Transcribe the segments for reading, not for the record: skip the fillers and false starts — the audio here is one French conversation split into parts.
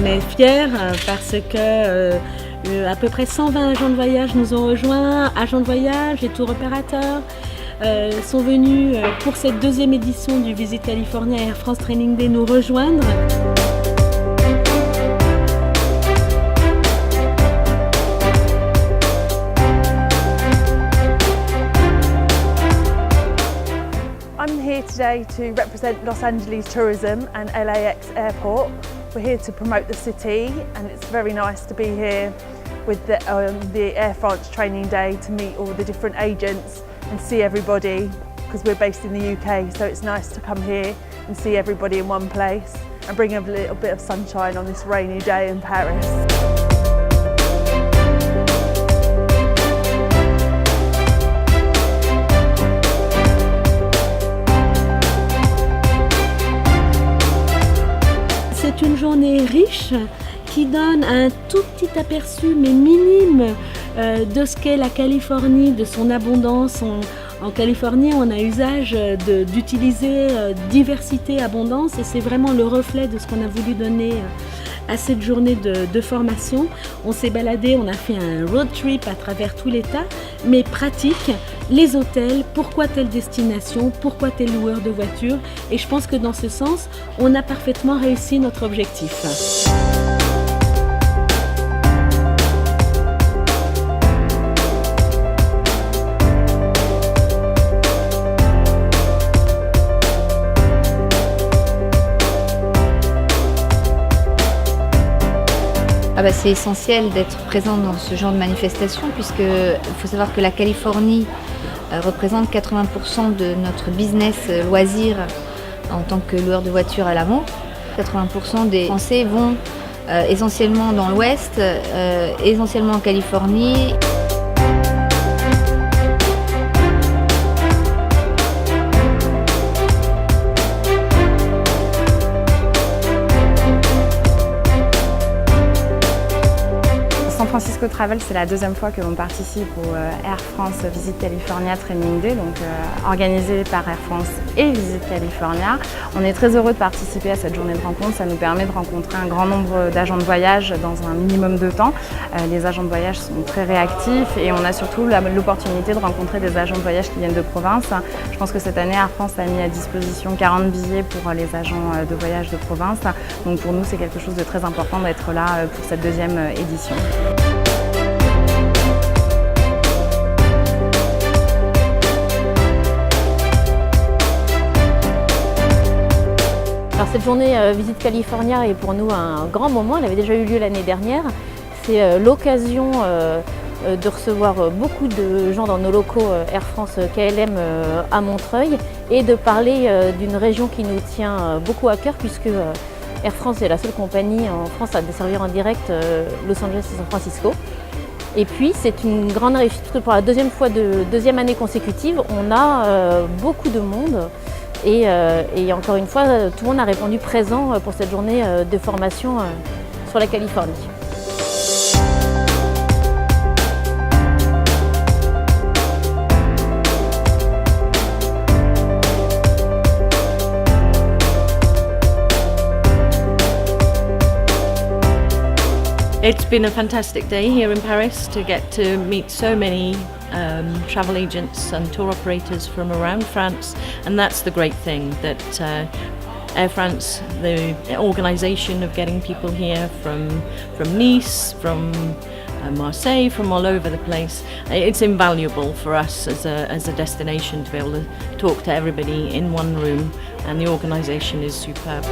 on est fiers parce que à peu près 120 agents de voyage nous ont rejoints, agents de voyage et tour opérateurs sont venus pour cette deuxième édition du Visit California Air France Training Day nous rejoindre. I'm here today to represent Los Angeles Tourism and LAX Airport. We're here to promote the city, and it's very nice to be here with the Air France Training Day to meet all the different agents and see everybody, because we're based in the UK, so it's nice to come here and see everybody in one place and bring a little bit of sunshine on this rainy day in Paris. C'est une journée riche qui donne un tout petit aperçu, mais minime, de ce qu'est la Californie, de son abondance. En Californie, on a usage d'utiliser diversité, abondance, et c'est vraiment le reflet de ce qu'on a voulu donner à cette journée de formation. On s'est baladé, on a fait un road trip à travers tout l'État, mais pratique, les hôtels, pourquoi telle destination, pourquoi tel loueur de voiture, et je pense que dans ce sens, on a parfaitement réussi notre objectif. C'est essentiel d'être présent dans ce genre de manifestation, puisqu'il faut savoir que la Californie représente 80% de notre business loisir en tant que loueur de voitures à l'avant. 80% des Français vont essentiellement dans l'Ouest, essentiellement en Californie. San Francisco Travel, c'est la deuxième fois que l'on participe au Air France Visit California Training Day, donc organisé par Air France et Visit California. On est très heureux de participer à cette journée de rencontre. Ça nous permet de rencontrer un grand nombre d'agents de voyage dans un minimum de temps. Les agents de voyage sont très réactifs et on a surtout l'opportunité de rencontrer des agents de voyage qui viennent de province. Je pense que cette année, Air France a mis à disposition 40 billets pour les agents de voyage de province. Donc pour nous, c'est quelque chose de très important d'être là pour cette deuxième édition. Alors cette journée Visit California est pour nous un grand moment, elle avait déjà eu lieu l'année dernière. C'est l'occasion de recevoir beaucoup de gens dans nos locaux Air France KLM à Montreuil et de parler d'une région qui nous tient beaucoup à cœur, puisque Air France est la seule compagnie en France à desservir en direct Los Angeles et San Francisco. Et puis c'est une grande réussite parce que pour la deuxième année consécutive, on a beaucoup de monde. Et encore une fois, tout le monde a répondu présent pour cette journée de formation sur la Californie. It's been a fantastic day here in Paris to get to meet so many travel agents and tour operators from around France, and that's the great thing, that Air France, the organisation of getting people here from Nice, from Marseille, from all over the place, it's invaluable for us as a destination to be able to talk to everybody in one room, and the organisation is superb.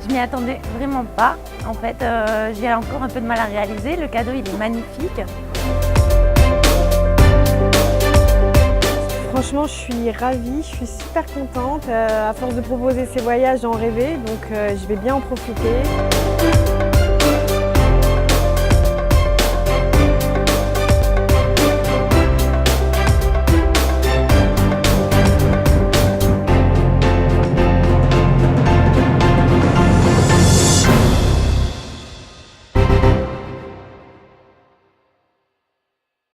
Je m'y attendais vraiment pas. En fait, j'ai encore un peu de mal à réaliser. Le cadeau, il est magnifique. Franchement, Franchement, je suis ravie, je suis super contente. À force de proposer ces voyages, j'en rêvais, donc je vais bien en profiter.